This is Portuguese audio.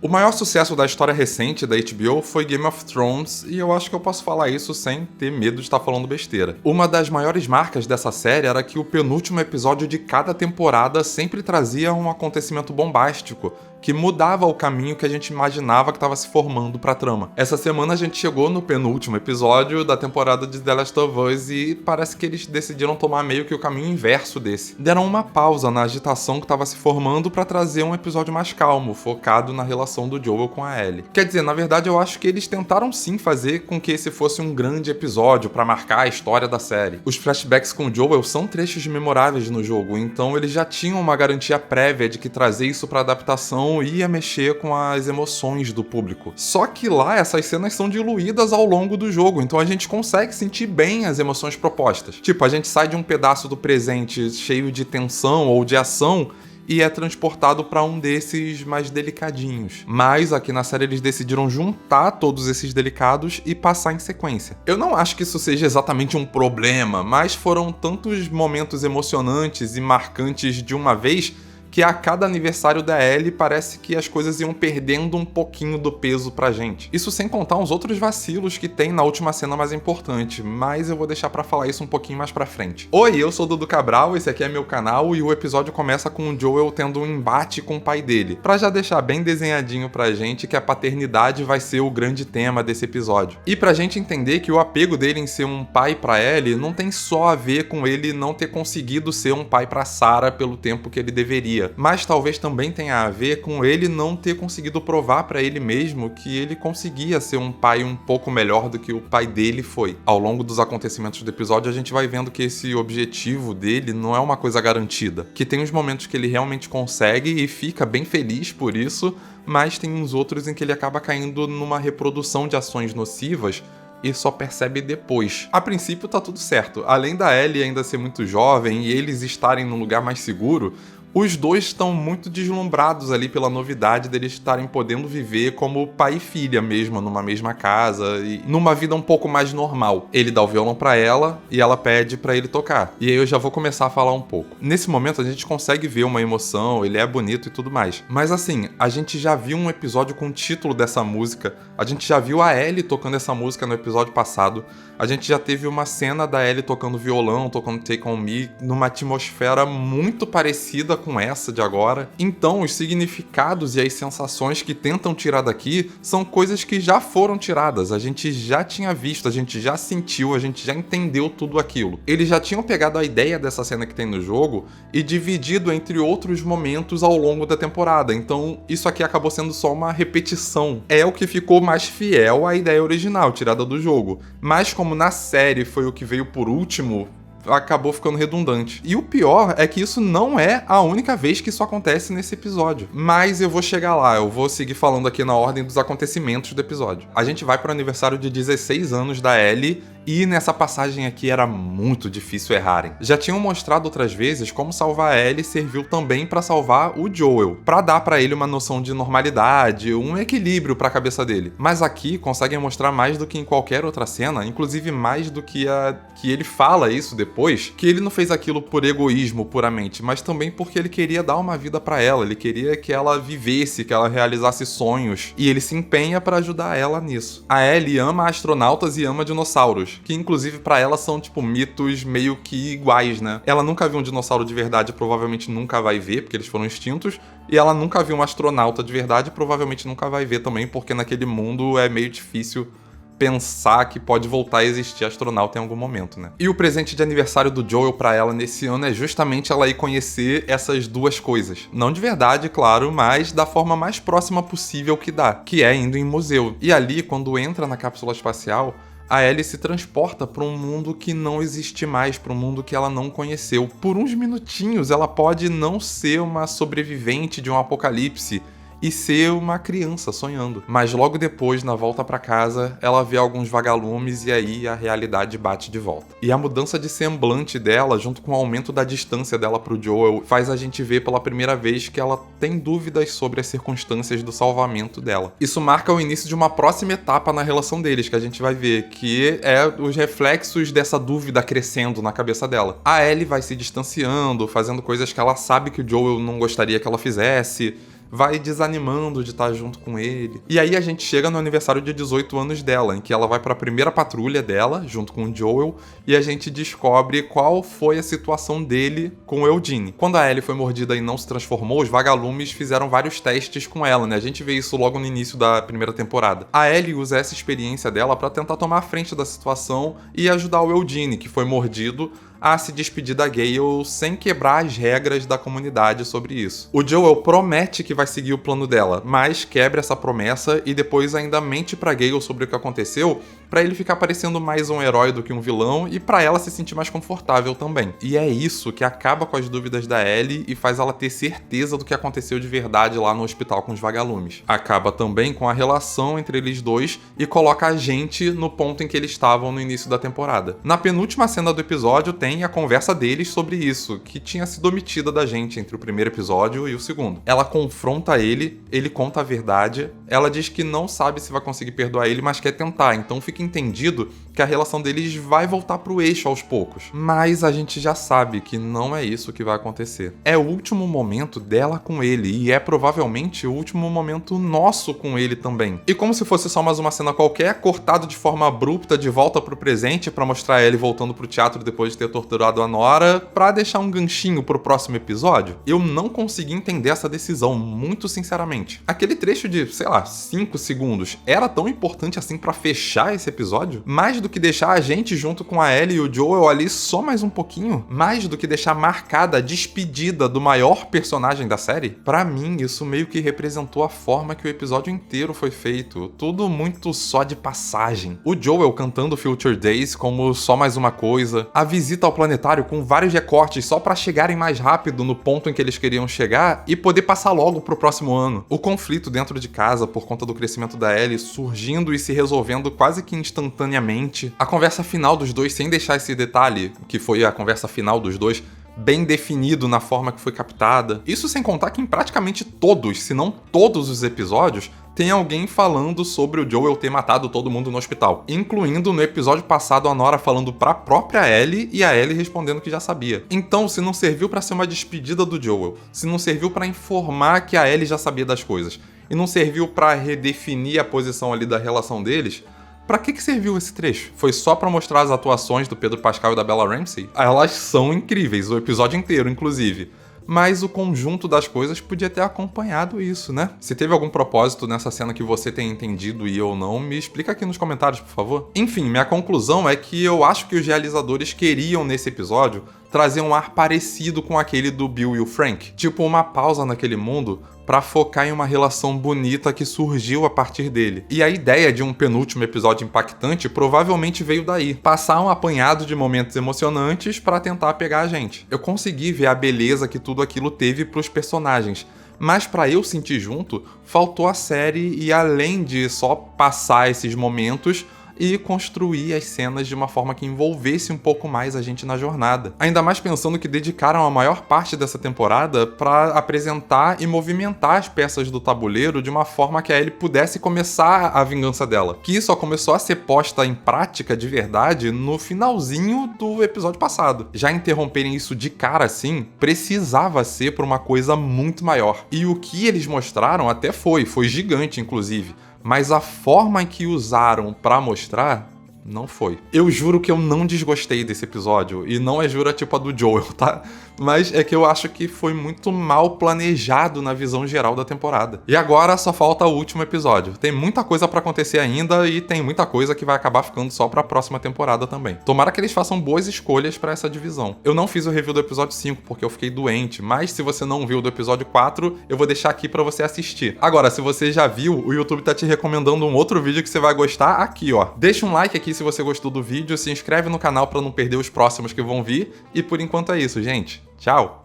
O maior sucesso da história recente da HBO foi Game of Thrones, e eu acho que eu posso falar isso sem ter medo de estar falando besteira. Uma das maiores marcas dessa série era que o penúltimo episódio de cada temporada sempre trazia um acontecimento bombástico, que mudava o caminho que a gente imaginava que estava se formando pra trama. Essa semana a gente chegou no penúltimo episódio da temporada de The Last of Us e parece que eles decidiram tomar meio que o caminho inverso desse. Deram uma pausa na agitação que estava se formando pra trazer um episódio mais calmo, focado na relação do Joel com a Ellie. Quer dizer, na verdade eu acho que eles tentaram sim fazer com que esse fosse um grande episódio pra marcar a história da série. Os flashbacks com o Joel são trechos memoráveis no jogo, então eles já tinham uma garantia prévia de que trazer isso pra adaptação ia mexer com as emoções do público. Só que lá essas cenas são diluídas ao longo do jogo, então a gente consegue sentir bem as emoções propostas. Tipo, a gente sai de um pedaço do presente cheio de tensão ou de ação e é transportado para um desses mais delicadinhos. Mas aqui na série eles decidiram juntar todos esses delicados e passar em sequência. Eu não acho que isso seja exatamente um problema, mas foram tantos momentos emocionantes e marcantes de uma vez que a cada aniversário da Ellie parece que as coisas iam perdendo um pouquinho do peso pra gente. Isso sem contar uns outros vacilos que tem na última cena mais importante, mas eu vou deixar pra falar isso um pouquinho mais pra frente. Oi, eu sou o Dudu Cabral, esse aqui é meu canal e o episódio começa com o Joel tendo um embate com o pai dele, pra já deixar bem desenhadinho pra gente que a paternidade vai ser o grande tema desse episódio. E pra gente entender que o apego dele em ser um pai pra Ellie não tem só a ver com ele não ter conseguido ser um pai pra Sarah pelo tempo que ele deveria, mas talvez também tenha a ver com ele não ter conseguido provar pra ele mesmo que ele conseguia ser um pai um pouco melhor do que o pai dele foi. Ao longo dos acontecimentos do episódio, a gente vai vendo que esse objetivo dele não é uma coisa garantida, que tem uns momentos que ele realmente consegue e fica bem feliz por isso, mas tem uns outros em que ele acaba caindo numa reprodução de ações nocivas e só percebe depois. A princípio tá tudo certo. Além da Ellie ainda ser muito jovem e eles estarem num lugar mais seguro, os dois estão muito deslumbrados ali pela novidade deles estarem podendo viver como pai e filha mesmo, numa mesma casa e numa vida um pouco mais normal. Ele dá o violão pra ela e ela pede pra ele tocar. E aí eu já vou começar a falar um pouco. Nesse momento a gente consegue ver uma emoção, ele é bonito e tudo mais. Mas assim, a gente já viu um episódio com o título dessa música, a gente já viu a Ellie tocando essa música no episódio passado, a gente já teve uma cena da Ellie tocando violão, tocando Take On Me, numa atmosfera muito parecida com essa de agora. Então, os significados e as sensações que tentam tirar daqui são coisas que já foram tiradas. A gente já tinha visto, a gente já sentiu, a gente já entendeu tudo aquilo. Eles já tinham pegado a ideia dessa cena que tem no jogo e dividido entre outros momentos ao longo da temporada. Então, isso aqui acabou sendo só uma repetição. É o que ficou mais fiel à ideia original, tirada do jogo. Mas como na série foi o que veio por último, acabou ficando redundante. E o pior é que isso não é a única vez que isso acontece nesse episódio. Mas eu vou chegar lá, eu vou seguir falando aqui na ordem dos acontecimentos do episódio. A gente vai pro aniversário de 16 anos da Ellie e nessa passagem aqui era muito difícil errarem. Já tinham mostrado outras vezes como salvar a Ellie serviu também pra salvar o Joel, pra dar pra ele uma noção de normalidade, um equilíbrio pra cabeça dele. Mas aqui conseguem mostrar mais do que em qualquer outra cena, inclusive mais do que a que ele fala isso depois, que ele não fez aquilo por egoísmo puramente, mas também porque ele queria dar uma vida pra ela, ele queria que ela vivesse, que ela realizasse sonhos, e ele se empenha pra ajudar ela nisso. A Ellie ama astronautas e ama dinossauros, que inclusive pra ela são tipo mitos meio que iguais, né? Ela nunca viu um dinossauro de verdade, provavelmente nunca vai ver, porque eles foram extintos, e ela nunca viu um astronauta de verdade, provavelmente nunca vai ver também, porque naquele mundo é meio difícil pensar que pode voltar a existir astronauta em algum momento, né? E o presente de aniversário do Joel pra ela nesse ano é justamente ela ir conhecer essas duas coisas. Não de verdade, claro, mas da forma mais próxima possível que dá, que é indo em museu. E ali, quando entra na cápsula espacial, a Ellie se transporta para um mundo que não existe mais, para um mundo que ela não conheceu. Por uns minutinhos, ela pode não ser uma sobrevivente de um apocalipse e ser uma criança sonhando. Mas logo depois, na volta pra casa, ela vê alguns vagalumes e aí a realidade bate de volta. E a mudança de semblante dela, junto com o aumento da distância dela pro Joel, faz a gente ver pela primeira vez que ela tem dúvidas sobre as circunstâncias do salvamento dela. Isso marca o início de uma próxima etapa na relação deles, que a gente vai ver, que é os reflexos dessa dúvida crescendo na cabeça dela. A Ellie vai se distanciando, fazendo coisas que ela sabe que o Joel não gostaria que ela fizesse, vai desanimando de estar junto com ele. E aí a gente chega no aniversário de 18 anos dela, em que ela vai pra primeira patrulha dela, junto com o Joel, e a gente descobre qual foi a situação dele com o Eugene. Quando a Ellie foi mordida e não se transformou, os vagalumes fizeram vários testes com ela, né? A gente vê isso logo no início da primeira temporada. A Ellie usa essa experiência dela pra tentar tomar a frente da situação e ajudar o Eugene, que foi mordido, a se despedir da Gale sem quebrar as regras da comunidade sobre isso. O Joel promete que vai seguir o plano dela, mas quebra essa promessa e depois ainda mente pra Gale sobre o que aconteceu, pra ele ficar parecendo mais um herói do que um vilão e pra ela se sentir mais confortável também. E é isso que acaba com as dúvidas da Ellie e faz ela ter certeza do que aconteceu de verdade lá no hospital com os vagalumes. Acaba também com a relação entre eles dois e coloca a gente no ponto em que eles estavam no início da temporada. Na penúltima cena do episódio tem a conversa deles sobre isso, que tinha sido omitida da gente entre o primeiro episódio e o segundo. Ela confronta ele conta a verdade, ela diz que não sabe se vai conseguir perdoar ele, mas quer tentar, então fica entendido que a relação deles vai voltar pro eixo aos poucos. Mas a gente já sabe que não é isso que vai acontecer. É o último momento dela com ele, e é provavelmente o último momento nosso com ele também. E como se fosse só mais uma cena qualquer, cortado de forma abrupta de volta pro presente pra mostrar ele voltando pro teatro depois de ter torturado a Nora, pra deixar um ganchinho pro próximo episódio, eu não consegui entender essa decisão, muito sinceramente. Aquele trecho de, 5 segundos, era tão importante assim pra fechar esse episódio? Mais do que deixar a gente junto com a Ellie e o Joel ali só mais um pouquinho? Mais do que deixar marcada a despedida do maior personagem da série? Pra mim, isso meio que representou a forma que o episódio inteiro foi feito. Tudo muito só de passagem. O Joel cantando Future Days como só mais uma coisa, a visita ao planetário com vários recortes só pra chegarem mais rápido no ponto em que eles queriam chegar e poder passar logo pro próximo ano. O conflito dentro de casa por conta do crescimento da Ellie surgindo e se resolvendo quase que instantaneamente. A conversa final dos dois, sem deixar esse detalhe, que foi a conversa final dos dois, bem definido na forma que foi captada. Isso sem contar que em praticamente todos, se não todos os episódios, tem alguém falando sobre o Joel ter matado todo mundo no hospital. Incluindo no episódio passado a Nora falando pra própria Ellie e a Ellie respondendo que já sabia. Então, se não serviu pra ser uma despedida do Joel, se não serviu pra informar que a Ellie já sabia das coisas, e não serviu pra redefinir a posição ali da relação deles, pra que serviu esse trecho? Foi só pra mostrar as atuações do Pedro Pascal e da Bella Ramsey? Elas são incríveis, o episódio inteiro, inclusive. Mas o conjunto das coisas podia ter acompanhado isso, né? Se teve algum propósito nessa cena que você tenha entendido e eu não, me explica aqui nos comentários, por favor. Enfim, minha conclusão é que eu acho que os realizadores queriam, nesse episódio, trazer um ar parecido com aquele do Bill e o Frank. Tipo, uma pausa naquele mundo pra focar em uma relação bonita que surgiu a partir dele. E a ideia de um penúltimo episódio impactante provavelmente veio daí. Passar um apanhado de momentos emocionantes pra tentar pegar a gente. Eu consegui ver a beleza que tudo aquilo teve pros personagens, mas pra eu sentir junto, faltou a série e além de só passar esses momentos, e construir as cenas de uma forma que envolvesse um pouco mais a gente na jornada. Ainda mais pensando que dedicaram a maior parte dessa temporada para apresentar e movimentar as peças do tabuleiro de uma forma que a Ellie pudesse começar a vingança dela. Que só começou a ser posta em prática de verdade no finalzinho do episódio passado. Já interromperem isso de cara assim, precisava ser por uma coisa muito maior. E o que eles mostraram até foi gigante inclusive. Mas a forma em que usaram pra mostrar, não foi. Eu juro que eu não desgostei desse episódio, e não é jura tipo a do Joel, tá? Mas é que eu acho que foi muito mal planejado na visão geral da temporada. E agora só falta o último episódio. Tem muita coisa pra acontecer ainda e tem muita coisa que vai acabar ficando só pra próxima temporada também. Tomara que eles façam boas escolhas pra essa divisão. Eu não fiz o review do episódio 5 porque eu fiquei doente, mas se você não viu do episódio 4, eu vou deixar aqui pra você assistir. Agora, se você já viu, o YouTube tá te recomendando um outro vídeo que você vai gostar aqui, ó. Deixa um like aqui se você gostou do vídeo, se inscreve no canal pra não perder os próximos que vão vir, e por enquanto é isso, gente. Tchau!